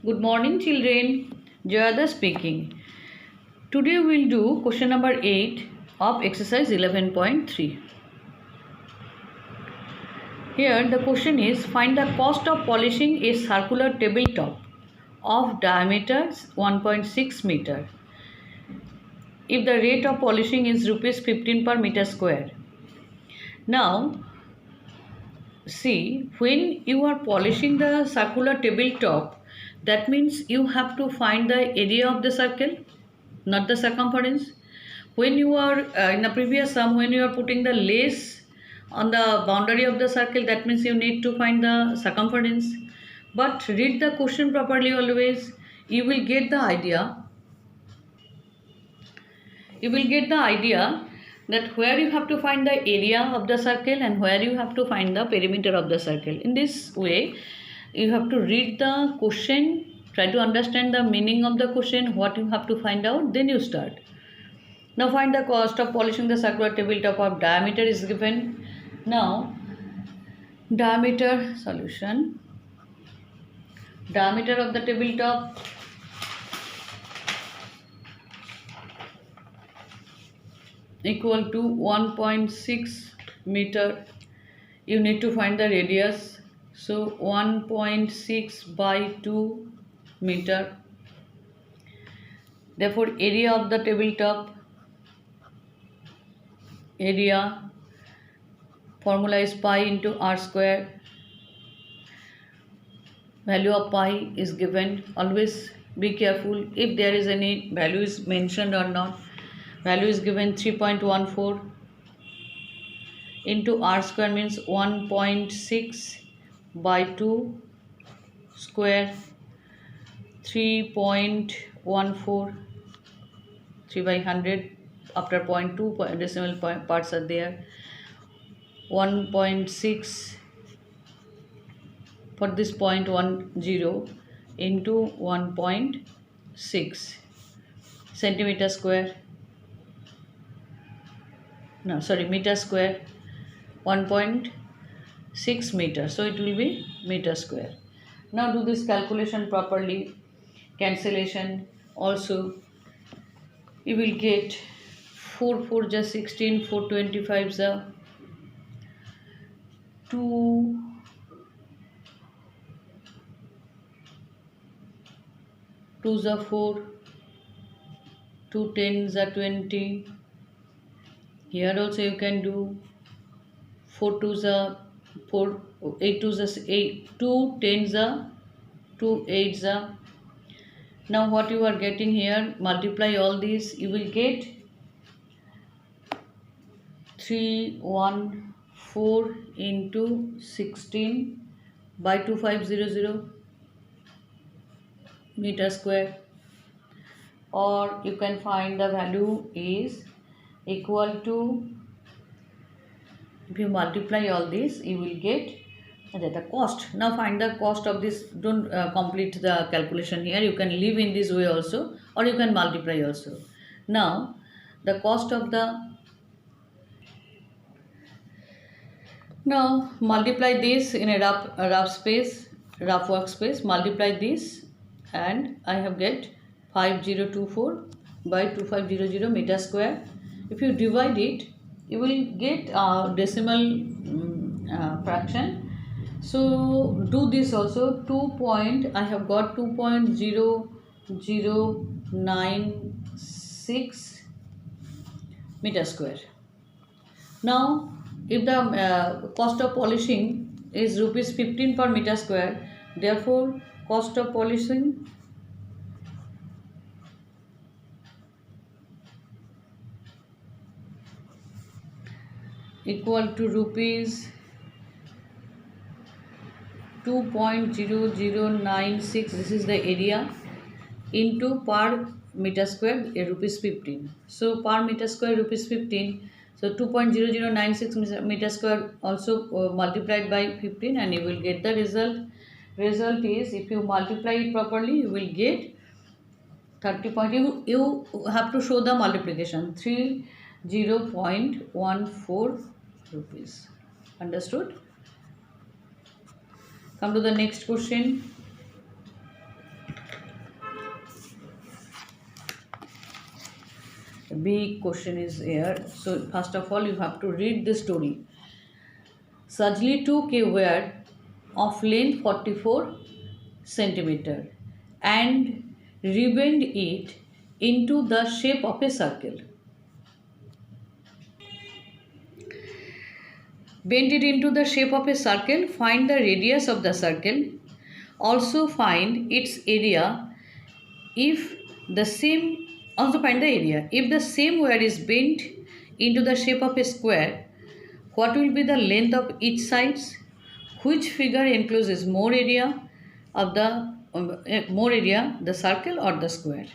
Good morning, children. Jayada speaking. Today we'll do question number 8 of exercise 11.3. Here the question is, find the cost of polishing a circular tabletop of diameter 1.6 meter if the rate of polishing is rupees 15 per meter square. Now see, when you are polishing the circular tabletop, that means you have to find the area of the circle, not the circumference. When you are in the previous sum, when you are putting the lace on the boundary of the circle, that means you need to find the circumference. But read the question properly always. You will get the idea. You will get the idea that where you have to find the area of the circle and where you have to find the perimeter of the circle. In this way, you have to read the question, try to understand the meaning of the question, what you have to find out, then you start. Now find the cost of polishing the circular tabletop of diameter is given. Now diameter solution, diameter of the tabletop equal to 1.6 meter. You need to find the radius, so 1.6 by 2 meter. Therefore area of the tabletop, area formula is pi into r square. Value of pi is given. Always be careful if there is any value is mentioned or not. Value is given 3.14 into r square means 1.6 by 2 square, 3.14, 3 by 100 after 0.2 decimal parts are there, 1.6 for this 0.10 into 1.6 centimeter square, no sorry meter square, 1.6 meter, so it will be meter square. Now do this calculation properly, cancellation also. You will get 4 4 just 16, 4 25 the 2 2 the 4, 2 10 the 20. Here also you can do 4 2 the 4, 8 2 the 8, 2 10 the 2 8 the. Now what you are getting here, multiply all these, you will get 314 into 16 by 2500 meter square, or you can find the value is equal to, if you multiply all this you will get the cost. Now find the cost of this. Don't complete the calculation here, you can leave in this way also, or you can multiply also. Now the cost of the, now multiply this in a rough space, rough workspace, multiply this and I have get 5024 by 2500 meter square. If you divide it, you will get a decimal fraction. So do this also, I have got 2.0096 meter square. Now if the cost of polishing is rupees 15 per meter square, therefore cost of polishing equal to rupees 2.0096, this is the area, into per meter square rupees 15. So per meter square rupees 15, so 2.0096 meter square also multiplied by 15 and you will get the result. Result is, if you multiply it properly, you will get 30 point, you have to show the multiplication, 30.14 rupees. Understood? Come to the next question. big question is here. So first of all, you have to read the story. Sajli took a wire of length 44 centimeter and rebend it into the shape of a circle. Bend it into the shape of a circle. Find the radius of the circle. Also find its area. If the same, also find the area. If the same wire is bent into the shape of a square, what will be the length of each sides? Which figure encloses more area of the circle or the square?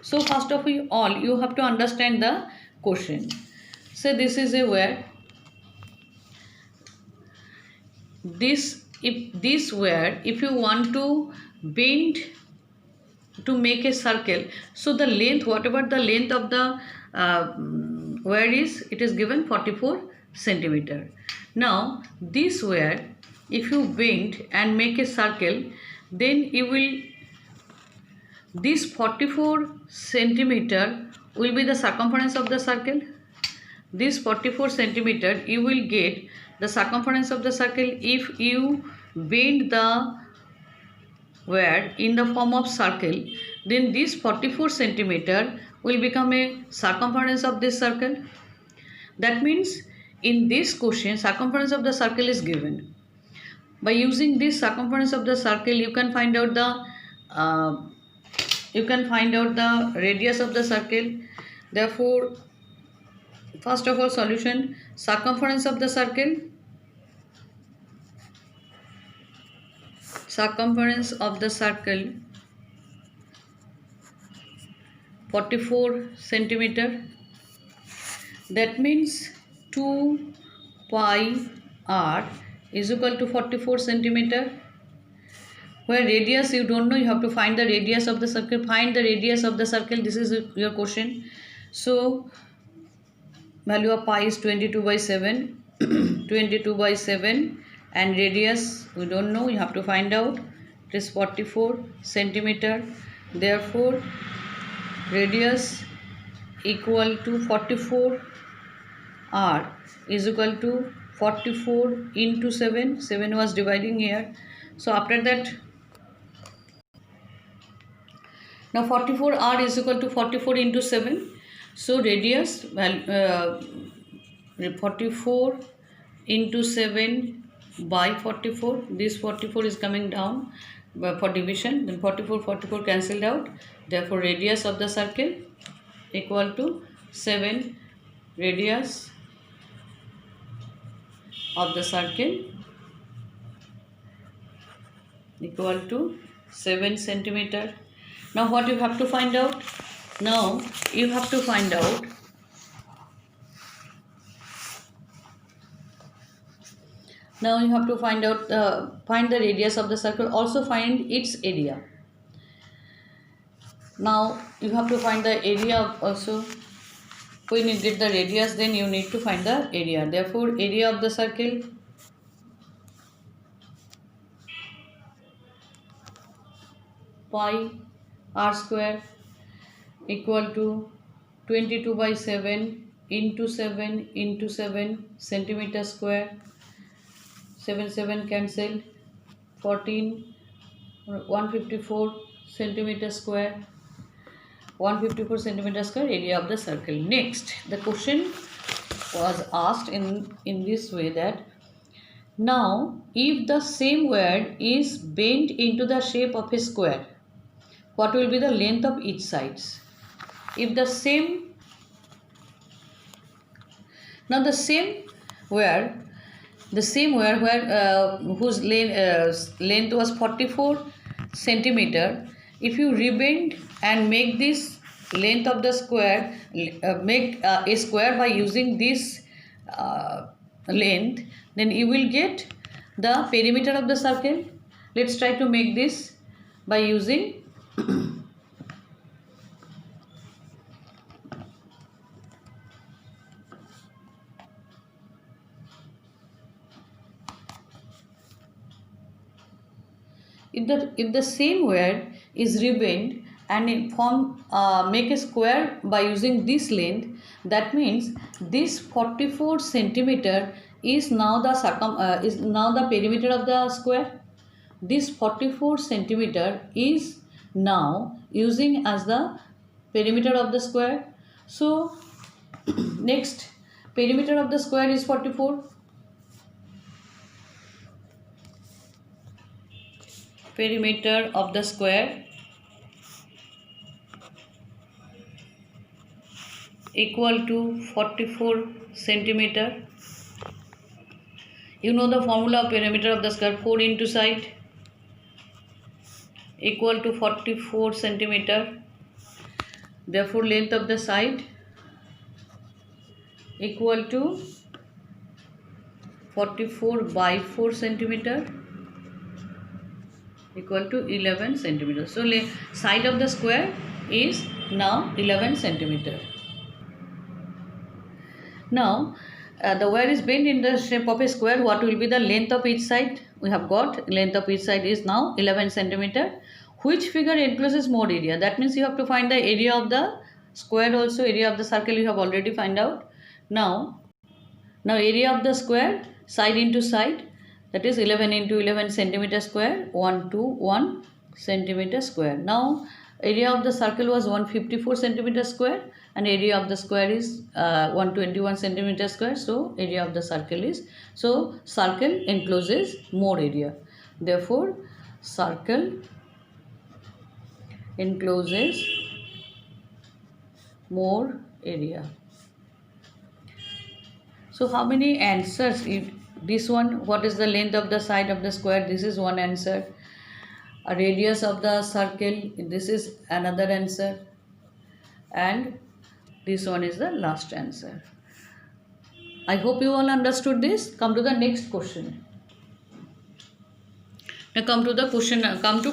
So first of all, you have to understand the question. So this is a wire. If you want to bend to make a circle, so the length, whatever the length of the wire is, it is given 44 centimeter. Now this wire, if you bend and make a circle, then you will, this 44 centimeter will be the circumference of the circle. This 44 centimeter you will get the circumference of the circle if you bend the wire in the form of circle. Then this 44 centimeter will become a circumference of this circle. That means in this question circumference of the circle is given. By using this circumference of the circle, you can find out the radius of the circle. Therefore, first of all, solution: circumference of the circle. Circumference of the circle 44 centimeter. That means 2 pi r is equal to 44 centimeter. Where radius you don't know, you have to find the radius of the circle. Find the radius of the circle. This is your question. So value of pi is 22 by 7. 22 by 7, and radius we don't know, you have to find out. It is 44 centimeter. Therefore radius equal to 44 r is equal to 44 into 7. 7 was dividing here. So after that, now 44 r is equal to 44 into 7. So radius 44 into 7 by 44. This 44 is coming down for division. Then 44 cancelled out. Therefore radius of the circle equal to 7. Radius of the circle equal to 7 centimeter. Now what you have to find out? Now you have to find out find the radius of the circle. Also find its area. Now you have to find the area also. When you get the radius, then you need to find the area. Therefore area of the circle pi r square equal to 22 by 7 into 7 into 7 centimeter square. 7 cancelled. 154 centimeter square. 154 centimeter square area of the circle. Next, the question was asked in this way that now if the same wire is bent into the shape of a square, what will be the length of each sides? If the same, now the same wire where whose length was 44 centimeter, if you rebend and make this length of the square, make a square by using this length, then you will get the perimeter of the circle. Let's try to make this by using if the same wire is rebend and make a square by using this length, that means this 44 centimeter is now the perimeter of the square. This 44 centimeter is now using as the perimeter of the square. So next, perimeter of the square is 44. Perimeter of the square equal to 44 centimeter. You know the formula of perimeter of the square, 4 into side equal to 44 centimeter. Therefore, length of the side equal to 44 by 4 centimeter equal to 11 centimeter. So, side of the square is now 11 centimeter. Now, the wire is bent in the shape of a square. What will be the length of each side? We have got length of each side is now 11 centimeter. Which figure encloses more area? That means you have to find the area of the square also. Area of the circle you have already found out. Now area of the square, side into side, that is 11 into 11 centimeter square, 121 centimeter square. Now area of the circle was 154 centimeter square and area of the square is 121 centimeter square. So area of the circle is, so circle encloses more area. Therefore circle encloses more area. So how many answers? This one, what is the length of the side of the square? This is one answer. A radius of the circle, this is another answer. And this one is the last answer. I hope you all understood this. Come to the next question. Now come to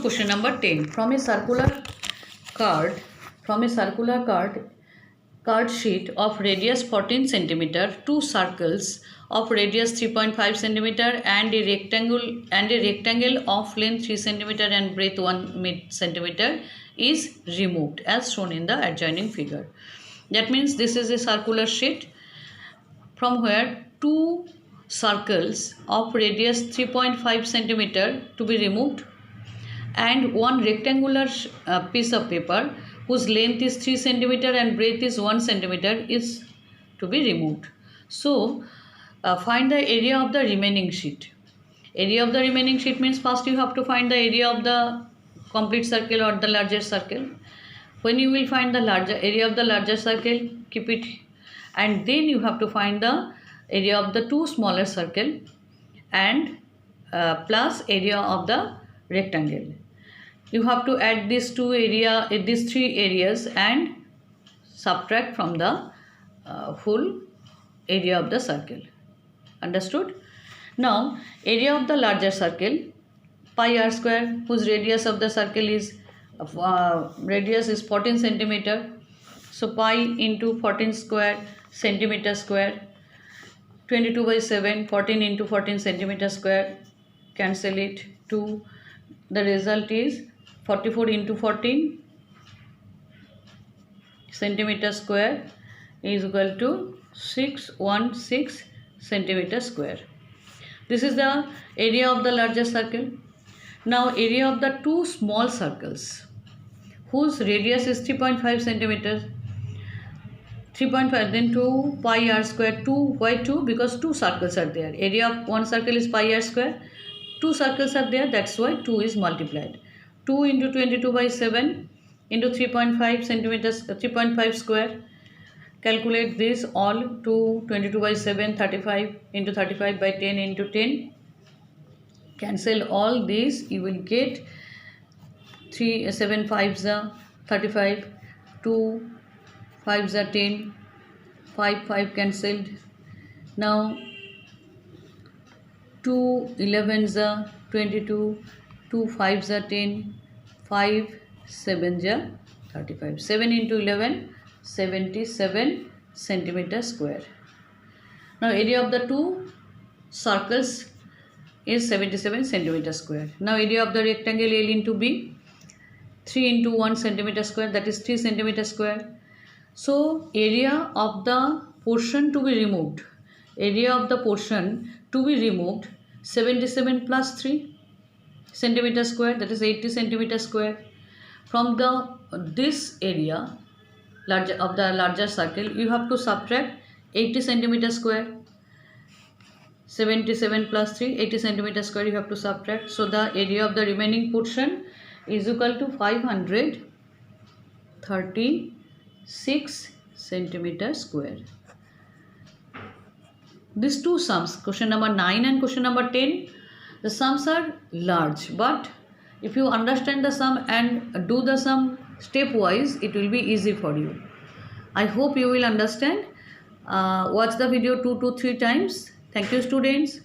question number 10. From a circular card sheet of radius 14 centimeter, two circles of radius 3.5 centimeter and a rectangle of length 3 centimeter and breadth 1 centimeter is removed as shown in the adjoining figure. That means this is a circular sheet from where two circles of radius 3.5 centimeter to be removed and one rectangular piece of paper whose length is 3 centimeter and breadth is 1 centimeter is to be removed. So find the area of the remaining sheet. Area of the remaining sheet means first you have to find the area of the complete circle or the larger circle. When you will find the larger area of the larger circle, keep it, and then you have to find the area of the two smaller circle and plus area of the rectangle. You have to add these three areas and subtract from the full area of the circle. Understood? Now area of the larger circle, pi r square, whose radius of the circle is radius is 14 centimeter. So pi into 14 square centimeter square, 22 by 7, 14 into 14 centimeter square, cancel it, 2. The result is 44 into 14 centimeter square is equal to 616 centimeter square. This is the area of the larger circle. Now area of the two small circles whose radius is 3.5 centimeters. 3.5, then 2 pi r square. 2, why 2? Because two circles are there. Area of one circle is pi r square. Two circles are there, that's why 2 is multiplied. 2 into 22 by 7 into 3.5 centimeters, 3.5 square. Calculate this all to 22 by 7, 35 into 35 by 10 into 10. Cancel all these, you will get 7 5s are 35, 2 5s are 10, 5 cancelled. Now 2 11s are 22, 2 5s are 10, 5 7s are 35. 7 into 11, 77 centimeter square. Now area of the two circles is 77 centimeter square. Now area of the rectangle L into B. 3 into 1 centimeter square, that is 3 centimeter square. So area of the portion to be removed, 77 plus 3 centimeter square, that is 80 centimeter square. From this area of the larger circle, you have to subtract 80 centimeter square. 77 plus 3, 80 centimeter square you have to subtract. So the area of the remaining portion is equal to 536 centimeter square. These two sums, question number 9 and question number 10, the sums are large, but if you understand the sum and do the sum stepwise, it will be easy for you. I hope you will understand. Watch the video 2 to 3 times. Thank you, students.